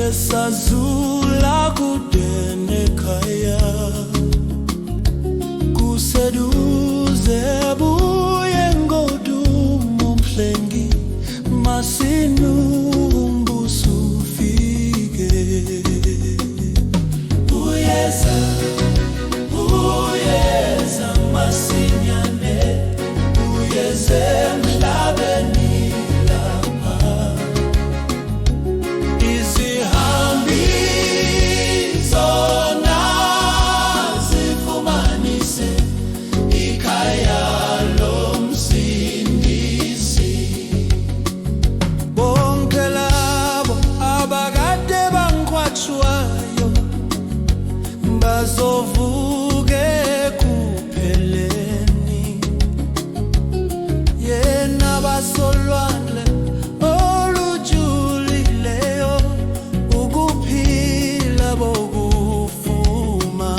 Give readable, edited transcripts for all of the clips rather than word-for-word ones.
esazula kudene kaya kuseduze buye ngodumo mhlengi masinu umbuso ufike uyeza masinyane uyeze emhlabeni lapha izihambi zona zifumanise ikhaya lomsindisi bonke labo abakade bangikhwathwayo bazovuke solwane olujulileyo ukuphila bokufuma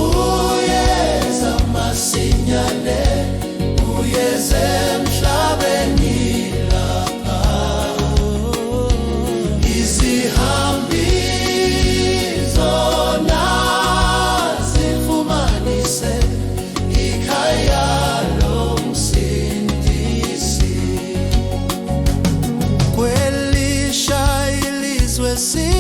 uyeza masinyane uyeze emhlabeni lapha izihambi zona zifumanise kweli shayilizwe si